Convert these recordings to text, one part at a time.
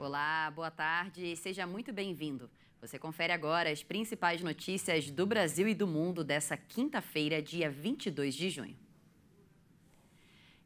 Olá, boa tarde, seja muito bem-vindo. Você confere agora as principais notícias do Brasil e do mundo dessa quinta-feira, dia 22 de junho.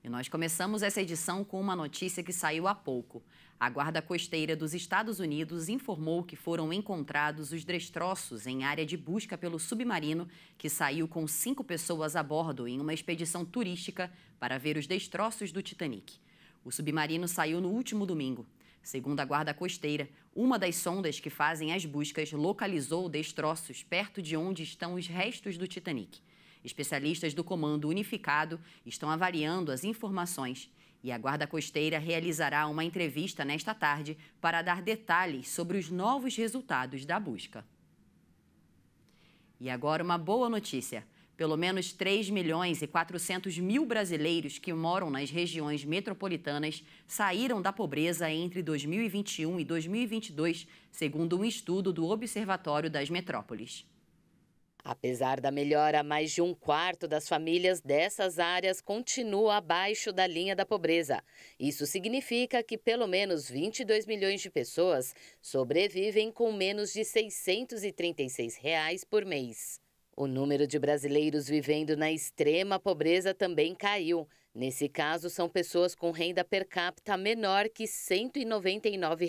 E nós começamos essa edição com uma notícia que saiu há pouco. A Guarda Costeira dos Estados Unidos informou que foram encontrados os destroços em área de busca pelo submarino que saiu com 5 pessoas a bordo em uma expedição turística para ver os destroços do Titanic. O submarino saiu no último domingo. Segundo a Guarda Costeira, uma das sondas que fazem as buscas localizou destroços perto de onde estão os restos do Titanic. Especialistas do Comando Unificado estão avaliando as informações e a Guarda Costeira realizará uma entrevista nesta tarde para dar detalhes sobre os novos resultados da busca. E agora uma boa notícia. Pelo menos 3.400.000 brasileiros que moram nas regiões metropolitanas saíram da pobreza entre 2021 e 2022, segundo um estudo do Observatório das Metrópoles. Apesar da melhora, mais de um quarto das famílias dessas áreas continua abaixo da linha da pobreza. Isso significa que pelo menos 22 milhões de pessoas sobrevivem com menos de R$ 636 por mês. O número de brasileiros vivendo na extrema pobreza também caiu. Nesse caso, são pessoas com renda per capita menor que R$ 199.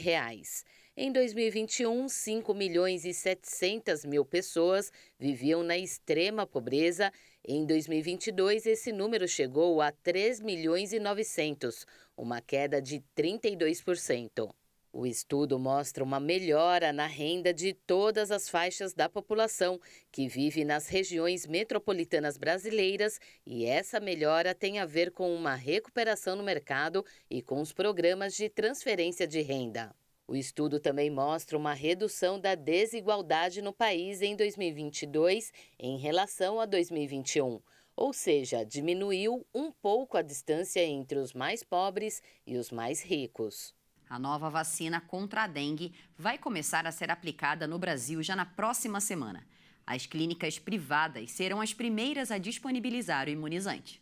Em 2021, 5.700.000 pessoas viviam na extrema pobreza. Em 2022, esse número chegou a 3.900.000, uma queda de 32%. O estudo mostra uma melhora na renda de todas as faixas da população que vive nas regiões metropolitanas brasileiras, e essa melhora tem a ver com uma recuperação no mercado e com os programas de transferência de renda. O estudo também mostra uma redução da desigualdade no país em 2022 em relação a 2021, ou seja, diminuiu um pouco a distância entre os mais pobres e os mais ricos. A nova vacina contra a dengue vai começar a ser aplicada no Brasil já na próxima semana. As clínicas privadas serão as primeiras a disponibilizar o imunizante.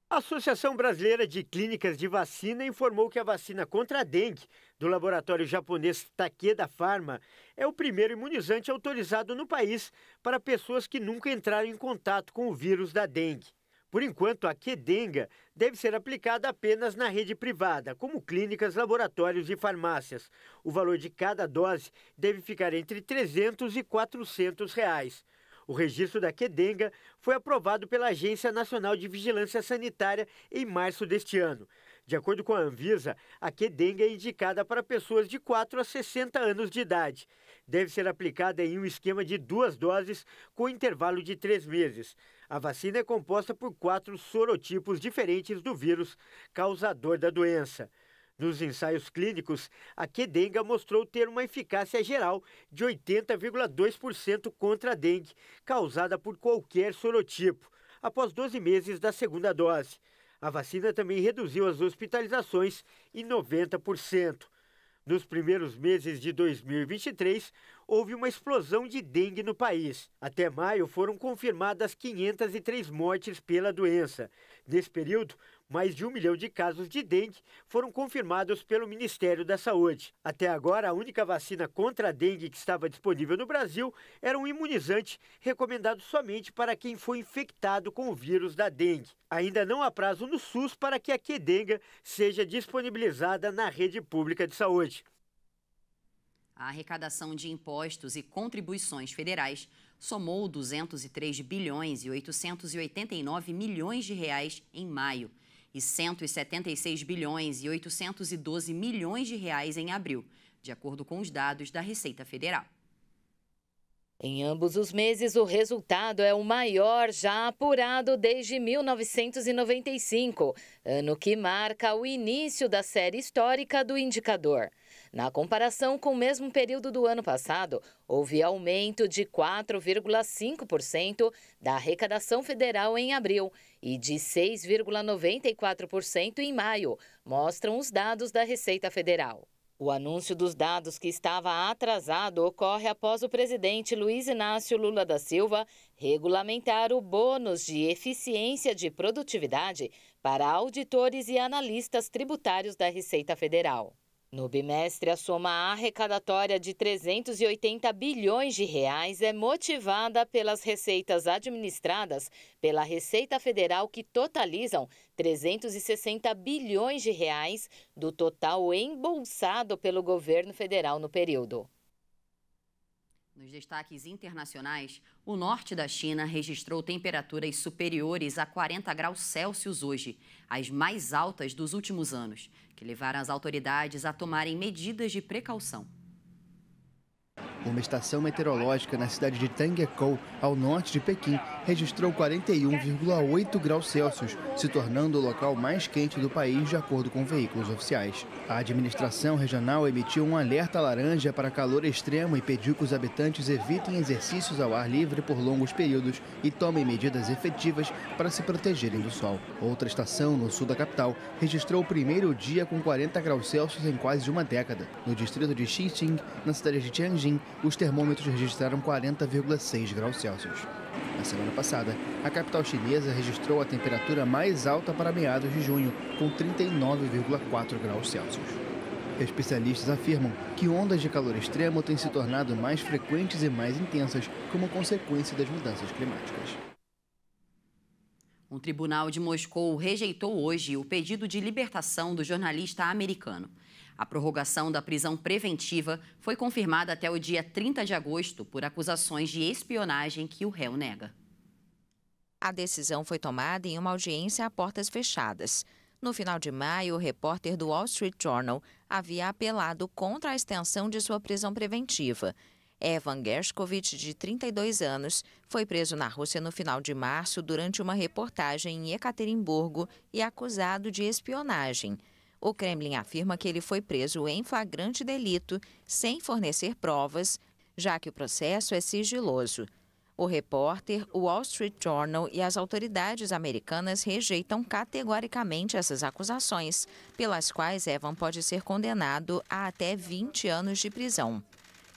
A Associação Brasileira de Clínicas de Vacina informou que a vacina contra a dengue do laboratório japonês Takeda Pharma é o primeiro imunizante autorizado no país para pessoas que nunca entraram em contato com o vírus da dengue. Por enquanto, a Qdenga deve ser aplicada apenas na rede privada, como clínicas, laboratórios e farmácias. O valor de cada dose deve ficar entre R$ 300 e R$ 400. O registro da Qdenga foi aprovado pela Agência Nacional de Vigilância Sanitária em março deste ano. De acordo com a Anvisa, a Qdenga é indicada para pessoas de 4 a 60 anos de idade. Deve ser aplicada em um esquema de 2 doses com intervalo de 3 meses. A vacina é composta por 4 sorotipos diferentes do vírus causador da doença. Nos ensaios clínicos, a Qdenga mostrou ter uma eficácia geral de 80,2% contra a dengue, causada por qualquer sorotipo, após 12 meses da segunda dose. A vacina também reduziu as hospitalizações em 90%. Nos primeiros meses de 2023, houve uma explosão de dengue no país. Até maio, foram confirmadas 503 mortes pela doença. Nesse período, mais de 1 milhão de casos de dengue foram confirmados pelo Ministério da Saúde. Até agora, a única vacina contra a dengue que estava disponível no Brasil era um imunizante recomendado somente para quem foi infectado com o vírus da dengue. Ainda não há prazo no SUS para que a Qdenga seja disponibilizada na rede pública de saúde. A arrecadação de impostos e contribuições federais somou 203 bilhões e 889 milhões de reais em maio e 176 bilhões e 812 milhões de reais em abril, de acordo com os dados da Receita Federal. Em ambos os meses, o resultado é o maior já apurado desde 1995, ano que marca o início da série histórica do indicador. Na comparação com o mesmo período do ano passado, houve aumento de 4,5% da arrecadação federal em abril e de 6,94% em maio, mostram os dados da Receita Federal. O anúncio dos dados que estava atrasado ocorre após o presidente Luiz Inácio Lula da Silva regulamentar o bônus de eficiência de produtividade para auditores e analistas tributários da Receita Federal. No bimestre, a soma arrecadatória de 380 bilhões de reais é motivada pelas receitas administradas pela Receita Federal, que totalizam 360 bilhões de reais do total embolsado pelo governo federal no período. Nos destaques internacionais, o norte da China registrou temperaturas superiores a 40 graus Celsius hoje, as mais altas dos últimos anos, que levaram as autoridades a tomarem medidas de precaução. Uma estação meteorológica na cidade de Tangyekou, ao norte de Pequim, registrou 41,8 graus Celsius, se tornando o local mais quente do país, de acordo com veículos oficiais. A administração regional emitiu um alerta laranja para calor extremo e pediu que os habitantes evitem exercícios ao ar livre por longos períodos e tomem medidas efetivas para se protegerem do sol. Outra estação, no sul da capital, registrou o primeiro dia com 40 graus Celsius em quase uma década. No distrito de Xiqing, na cidade de Tianjin, os termômetros registraram 40,6 graus Celsius. Na semana passada, a capital chinesa registrou a temperatura mais alta para meados de junho, com 39,4 graus Celsius. Especialistas afirmam que ondas de calor extremo têm se tornado mais frequentes e mais intensas como consequência das mudanças climáticas. Um tribunal de Moscou rejeitou hoje o pedido de libertação do jornalista americano. A prorrogação da prisão preventiva foi confirmada até o dia 30 de agosto por acusações de espionagem que o réu nega. A decisão foi tomada em uma audiência a portas fechadas. No final de maio, o repórter do Wall Street Journal havia apelado contra a extensão de sua prisão preventiva. Evan Gershkovich, de 32 anos, foi preso na Rússia no final de março durante uma reportagem em Ekaterimburgo e acusado de espionagem. O Kremlin afirma que ele foi preso em flagrante delito, sem fornecer provas, já que o processo é sigiloso. O repórter, o Wall Street Journal e as autoridades americanas rejeitam categoricamente essas acusações, pelas quais Evan pode ser condenado a até 20 anos de prisão.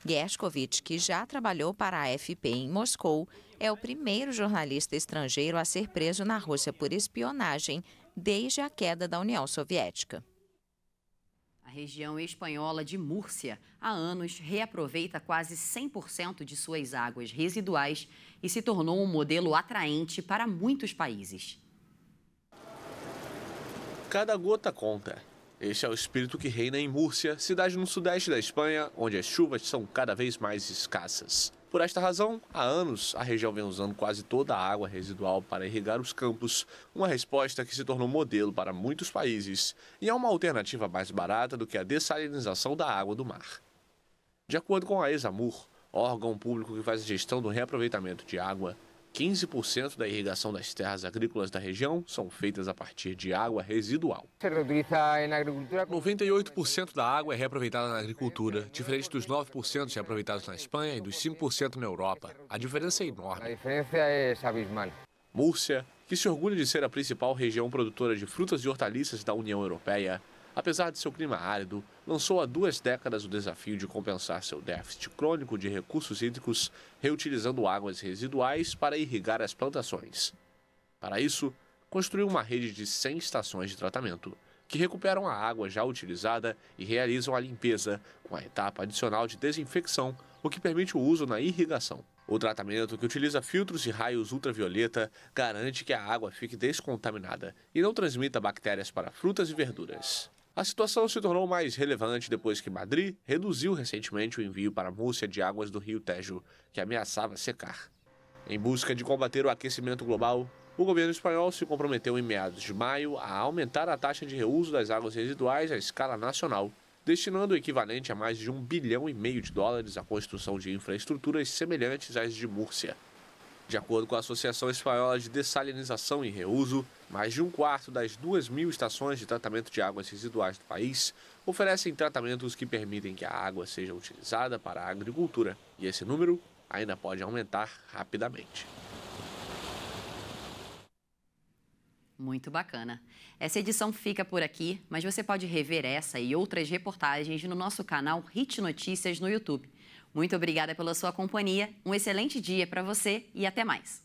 Gershkovich, que já trabalhou para a AFP em Moscou, é o primeiro jornalista estrangeiro a ser preso na Rússia por espionagem desde a queda da União Soviética. A região espanhola de Múrcia, há anos, reaproveita quase 100% de suas águas residuais e se tornou um modelo atraente para muitos países. Cada gota conta. Este é o espírito que reina em Múrcia, cidade no sudeste da Espanha, onde as chuvas são cada vez mais escassas. Por esta razão, há anos, a região vem usando quase toda a água residual para irrigar os campos, uma resposta que se tornou modelo para muitos países e é uma alternativa mais barata do que a dessalinização da água do mar. De acordo com a Esamur, órgão público que faz a gestão do reaproveitamento de água, 15% da irrigação das terras agrícolas da região são feitas a partir de água residual. 98% da água é reaproveitada na agricultura, diferente dos 9% reaproveitados na Espanha e dos 5% na Europa. A diferença é enorme. A diferença é abismal. Múrcia, que se orgulha de ser a principal região produtora de frutas e hortaliças da União Europeia, apesar de seu clima árido, lançou há 2 décadas o desafio de compensar seu déficit crônico de recursos hídricos, reutilizando águas residuais para irrigar as plantações. Para isso, construiu uma rede de 100 estações de tratamento, que recuperam a água já utilizada e realizam a limpeza, com a etapa adicional de desinfecção, o que permite o uso na irrigação. O tratamento, que utiliza filtros de raios ultravioleta, garante que a água fique descontaminada e não transmita bactérias para frutas e verduras. A situação se tornou mais relevante depois que Madrid reduziu recentemente o envio para Múrcia de águas do rio Tejo, que ameaçava secar. Em busca de combater o aquecimento global, o governo espanhol se comprometeu em meados de maio a aumentar a taxa de reuso das águas residuais à escala nacional, destinando o equivalente a mais de $1,5 bilhão à construção de infraestruturas semelhantes às de Múrcia. De acordo com a Associação Espanhola de Dessalinização e Reuso, mais de 1/4 das 2.000 estações de tratamento de águas residuais do país oferecem tratamentos que permitem que a água seja utilizada para a agricultura, e esse número ainda pode aumentar rapidamente. Muito bacana. Essa edição fica por aqui, mas você pode rever essa e outras reportagens no nosso canal Hit Notícias no YouTube. Muito obrigada pela sua companhia, um excelente dia para você e até mais.